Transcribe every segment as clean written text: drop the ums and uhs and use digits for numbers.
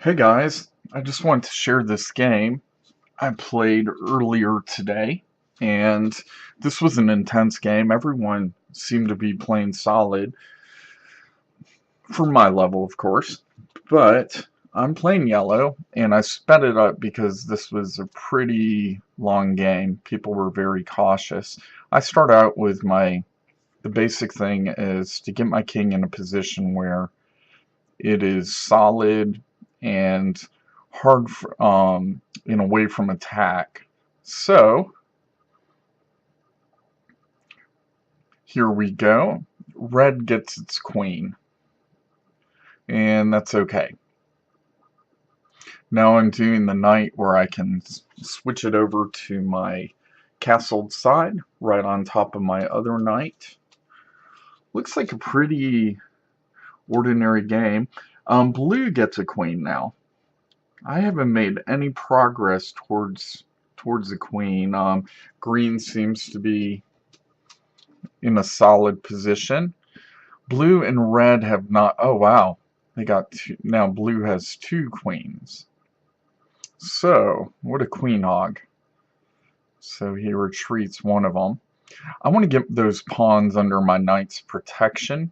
Hey guys, I just wanted to share this game I played earlier today, and this was an intense game. Everyone seemed to be playing solid, for my level, of course, but I'm playing yellow, and I sped it up because this was a pretty long game. People were very cautious. I start out with the basic thing is to get my king in a position where it is solid and hard and away from attack. So here we go. Red gets its queen, and that's okay. Now I'm doing the knight where I can switch it over to my castled side right on top of my other knight. Looks like a pretty ordinary game. Blue gets a queen now. I haven't made any progress towards the queen. Green seems to be in a solid position. Blue and red have not. Oh wow, they got two. Now blue has two queens. So what a queen hog. So he retreats one of them. I want to get those pawns under my knight's protection,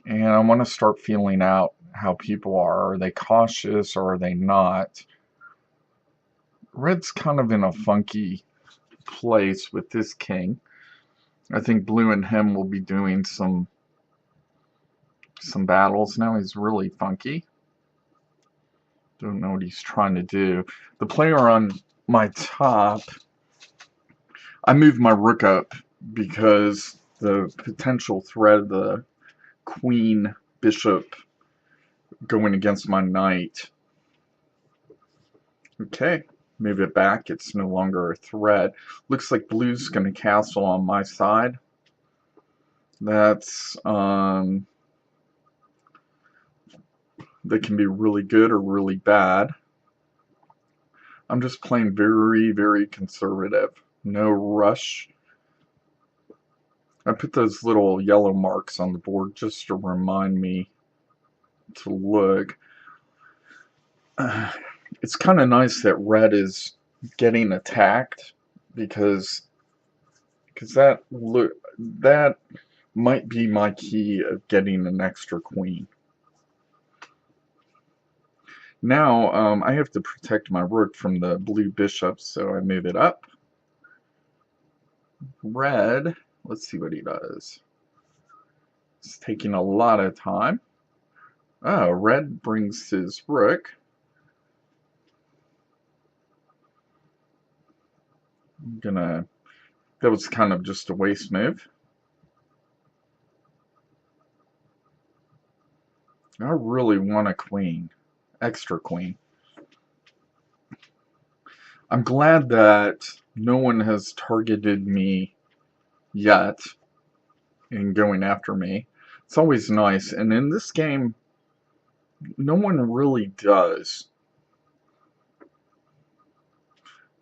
and I want to start feeling out how people are. Are they cautious or are they not? Red's kind of in a funky place with this king. I think blue and him will be doing some battles now. He's really funky. Don't know what he's trying to do. The player on my top, I moved my rook up because the potential threat of the queen bishop going against my knight. Okay, move it back. It's no longer a threat. Looks like blue's going to castle on my side. That's that can be really good or really bad. I'm just playing very, very conservative. No rush. I put those little yellow marks on the board just to remind me to look. It's kind of nice that red is getting attacked because that might be my key of getting an extra queen. Now I have to protect my rook from the blue bishop, so I move it up. Red, let's see what he does. It's taking a lot of time. Oh, red brings his rook. That was kind of just a waste move. I really want a queen. Extra queen. I'm glad that no one has targeted me yet in going after me. It's always nice. And in this game, no one really does.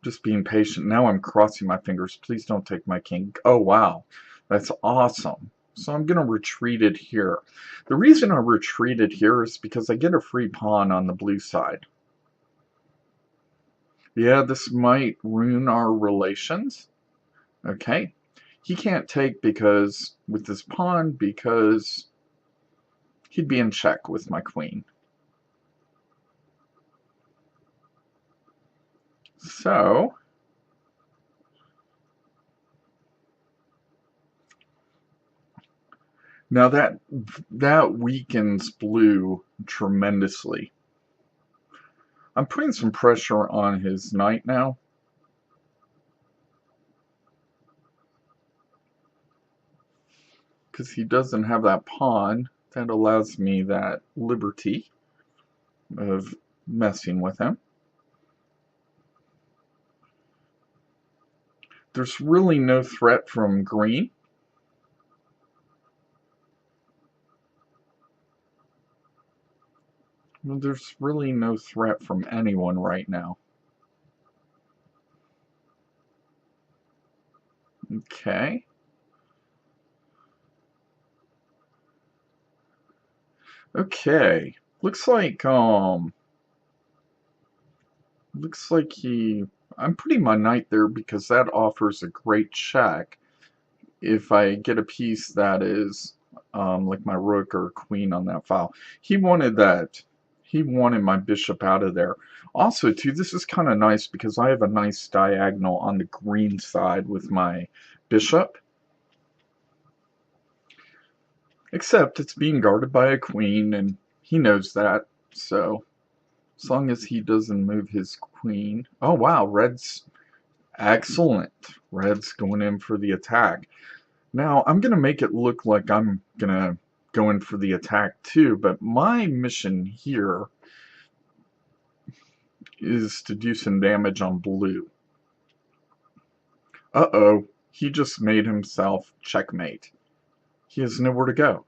Just being patient. Now I'm crossing my fingers. Please don't take my king. Oh, wow. That's awesome. So I'm going to retreat it here. The reason I retreated here is because I get a free pawn on the blue side. Yeah, this might ruin our relations. Okay. He can't take because with this pawn because he'd be in check with my queen. So now that weakens blue tremendously. I'm putting some pressure on his knight now. Because he doesn't have that pawn that allows me that liberty of messing with him. There's really no threat from green. Well, there's really no threat from anyone right now. Okay. Okay. Looks like, I'm putting my knight there because that offers a great check if I get a piece that is, like my rook or queen on that file. He wanted that. He wanted my bishop out of there. Also, too, this is kind of nice because I have a nice diagonal on the green side with my bishop. Except it's being guarded by a queen, and he knows that, so as long as he doesn't move his queen. Oh wow, red's excellent. Red's going in for the attack. Now, I'm going to make it look like I'm going to go in for the attack too, but my mission here is to do some damage on blue. Uh-oh, he just made himself checkmate. He has nowhere to go.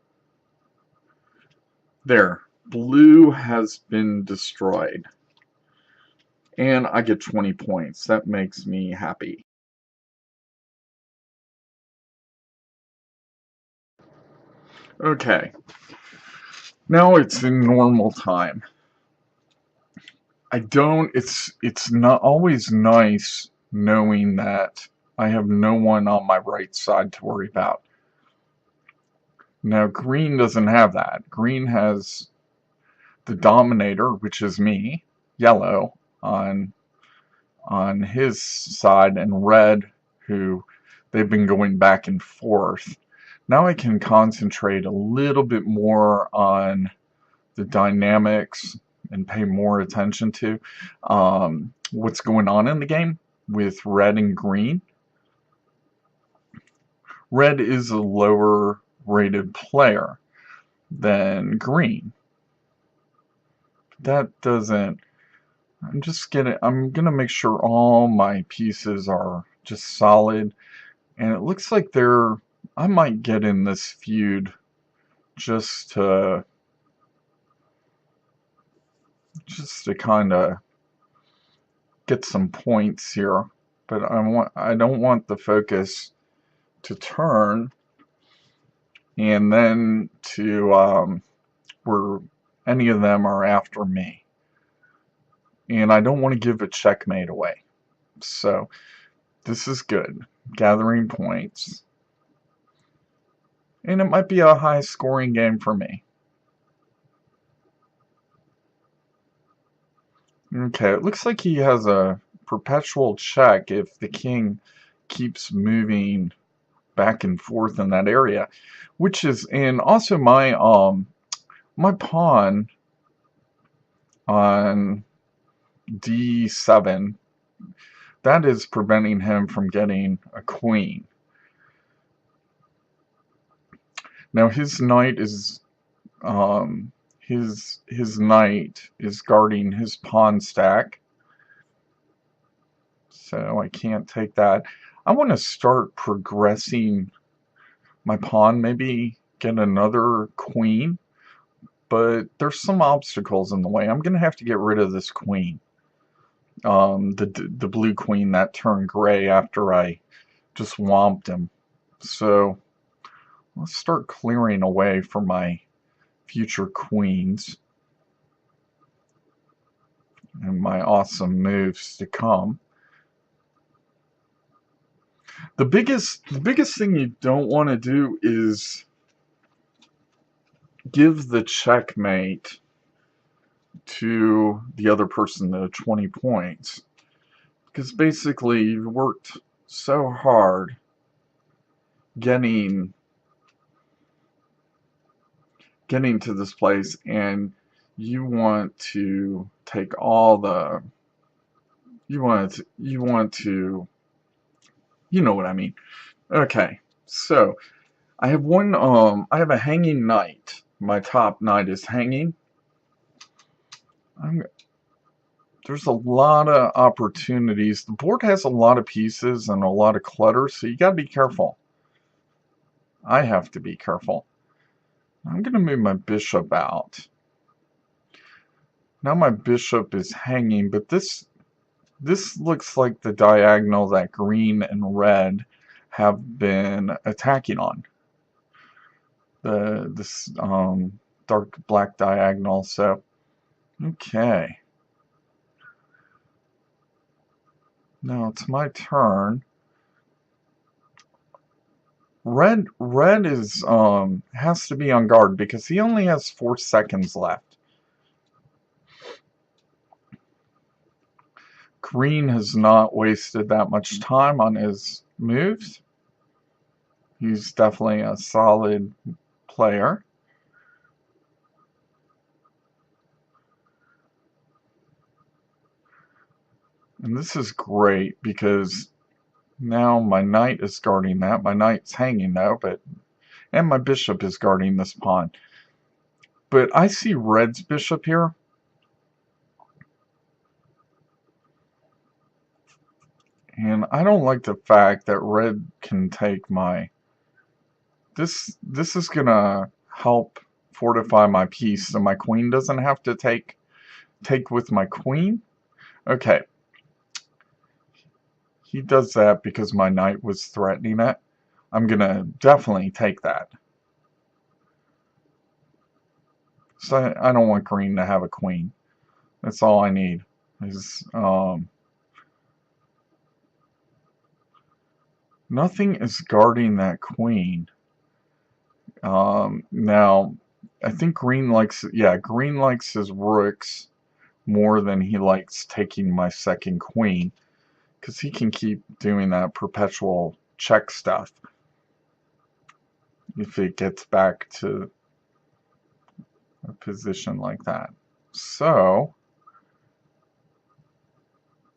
There, blue has been destroyed. And I get 20 points. That makes me happy. Okay. Now it's in normal time. It's not always nice knowing that I have no one on my right side to worry about. Now green doesn't have that. Green has the dominator, which is me, yellow, on his side, and red, who they've been going back and forth. Now I can concentrate a little bit more on the dynamics and pay more attention to what's going on in the game with red and green. Red is a lower rated player than green. That doesn't... I'm gonna make sure all my pieces are just solid, and it looks like I might get in this feud just to kind of get some points here, but I don't want the focus to turn and then to where any of them are after me, and I don't want to give a checkmate away. So this is good, gathering points, and it might be a high scoring game for me. Okay, it looks like he has a perpetual check if the king keeps moving back and forth in that area, which is, and also my pawn on d7, that is preventing him from getting a queen. Now his knight is his knight is guarding his pawn stack, so I can't take that. I want to start progressing my pawn, maybe get another queen, but there's some obstacles in the way. I'm gonna have to get rid of this queen, the blue queen that turned gray after I just whomped him. So let's start clearing away for my future queens and my awesome moves to come. The biggest thing you don't want to do is give the checkmate to the other person, the 20 points, because basically you've worked so hard getting to this place, and you want to take all the you want to you know what I mean. Okay, so I have I have a hanging knight. My top knight is hanging. There's a lot of opportunities. The board has a lot of pieces and a lot of clutter, so you gotta be careful. I have to be careful. I'm gonna move my bishop out. Now my bishop is hanging, but this looks like the diagonal that green and red have been attacking on. dark black diagonal, so okay. Now it's my turn. Red is has to be on guard because he only has 4 seconds left. Green has not wasted that much time on his moves. He's definitely a solid player. And this is great because now my knight is guarding that. My knight's hanging though, and my bishop is guarding this pawn. But I see red's bishop here. And I don't like the fact that red can take my... This is gonna help fortify my piece so my queen doesn't have to take with my queen. Okay. He does that because my knight was threatening it. I'm gonna definitely take that. So I don't want green to have a queen. That's all I need. Is nothing is guarding that queen. Now I think green likes his rooks more than he likes taking my second queen, because he can keep doing that perpetual check stuff if it gets back to a position like that. So,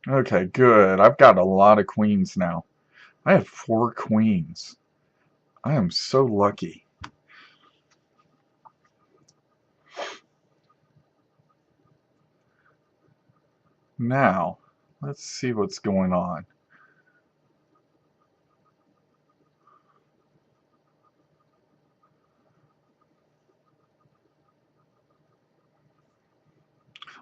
okay, good. I've got a lot of queens now. I have 4 queens. I am so lucky. Now, let's see what's going on.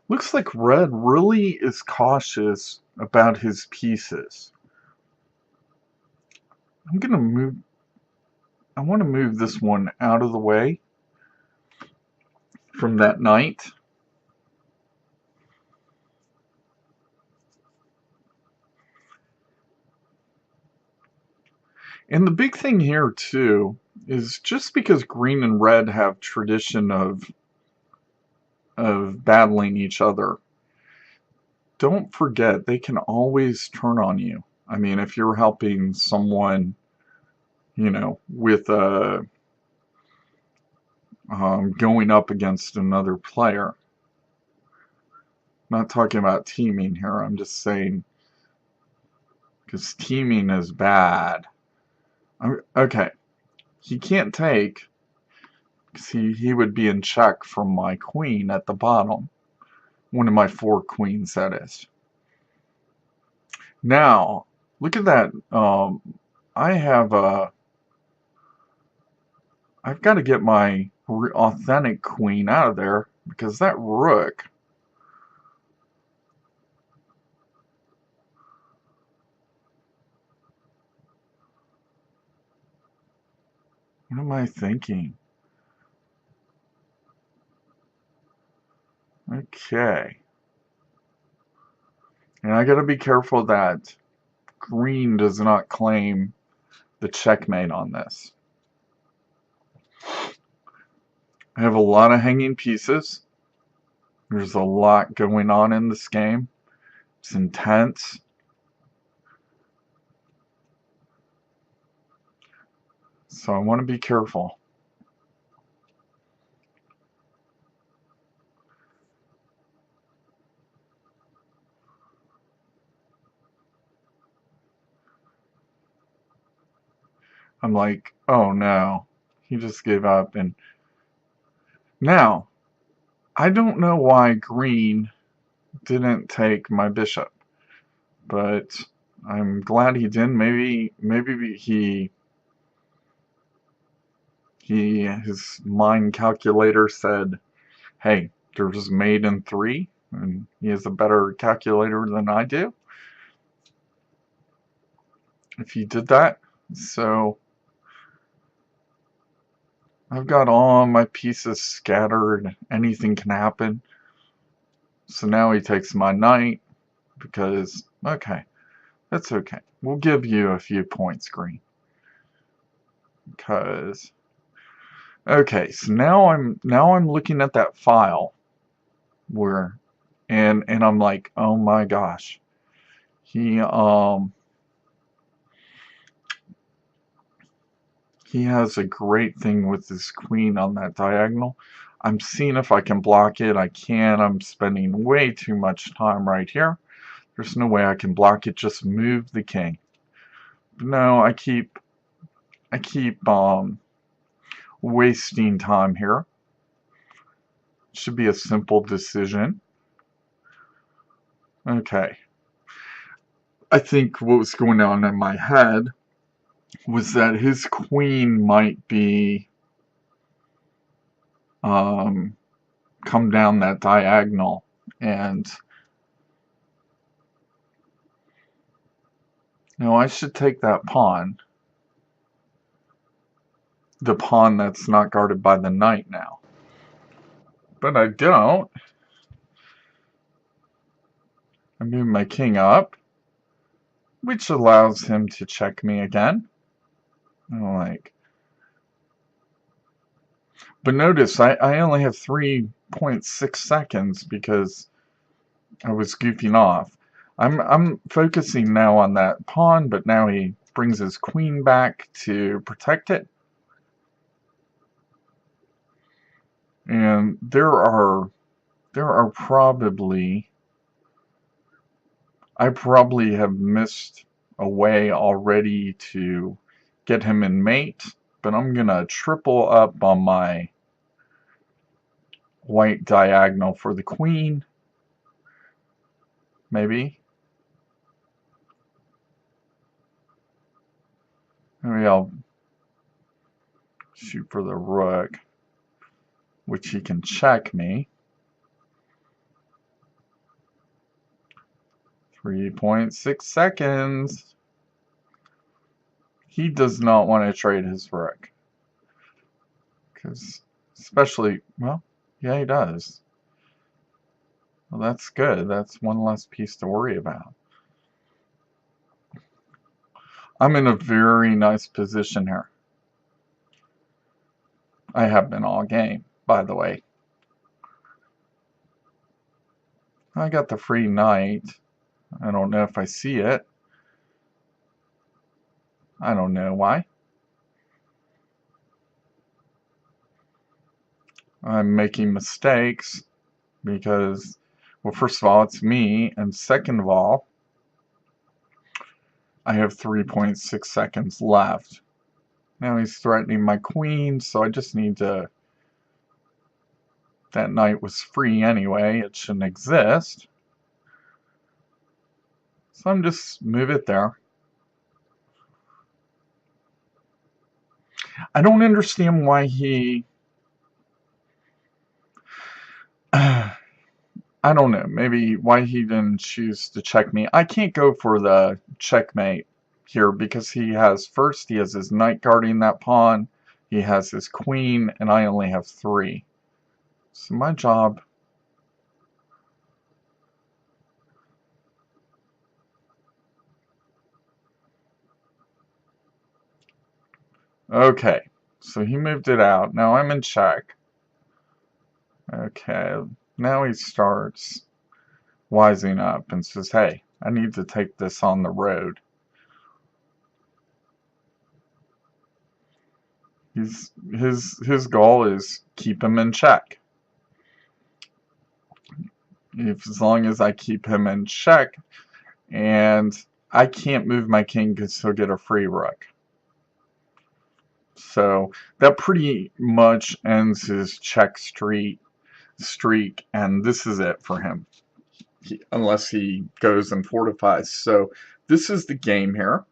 Looks like red really is cautious about his pieces. I'm gonna move... I want to move this one out of the way from that knight. And the big thing here too is just because green and red have tradition of battling each other, don't forget they can always turn on you. I mean, if you're helping someone, you know, with going up against another player. I'm not talking about teaming here. I'm just saying, because teaming is bad. Okay, he can't take, because he would be in check from my queen at the bottom. One of my 4 queens, that is. Now, look at that. I've got to get my authentic queen out of there, because that rook... What am I thinking? Okay. And I gotta be careful that green does not claim the checkmate on this. I have a lot of hanging pieces. There's a lot going on in this game. It's intense. So I want to be careful. I'm like, oh no, he just gave up. And now, I don't know why green didn't take my bishop, but I'm glad he didn't. Maybe his mind calculator said, hey, there's mate in 3, and he has a better calculator than I do. If he did that. So I've got all my pieces scattered. Anything can happen. So now he takes my knight because, okay, that's okay. We'll give you a few points, green. Because, okay, so now I'm looking at that file where, and I'm like, oh my gosh, he has a great thing with his queen on that diagonal. I'm seeing if I can block it. I can. I'm spending way too much time right here. There's no way I can block it. Just move the king. But no, I keep wasting time here. Should be a simple decision. Okay. I think what was going on in my head was that his queen might be come down that diagonal, and no, I should take that pawn. The pawn that's not guarded by the knight now. But I don't. I move my king up, which allows him to check me again. But notice I only have 3.6 seconds because I was goofing off. I'm focusing now on that pawn, but now he brings his queen back to protect it. And there are probably, I probably have missed a way already to get him in mate, but I'm gonna triple up on my white diagonal for the queen. Maybe. Maybe I'll shoot for the rook, which he can check me. 3.6 seconds. He does not want to trade his rook. Because, especially, well, yeah, he does. Well, that's good. That's one less piece to worry about. I'm in a very nice position here. I have been all game, by the way. I got the free knight. I don't know if I see it. I don't know why. I'm making mistakes because, well, first of all, it's me, and second of all, I have 3.6 seconds left. Now he's threatening my queen, so I just need to... That knight was free anyway, it shouldn't exist. So I'm just move it there. I don't understand why he... I don't know, maybe why he didn't choose to check me. I can't go for the checkmate here because he has his knight guarding that pawn, he has his queen, and I only have 3. So my job... Okay, so he moved it out. Now I'm in check. Okay, now he starts wising up and says, hey, I need to take this on the road. His goal is keep him in check. As long as I keep him in check, and I can't move my king because he'll get a free rook. So that pretty much ends his check streak, and this is it for him. Unless he goes and fortifies. So this is the game here.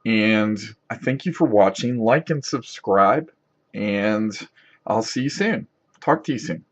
And I thank you for watching. Like and subscribe. And I'll see you soon. Talk to you soon.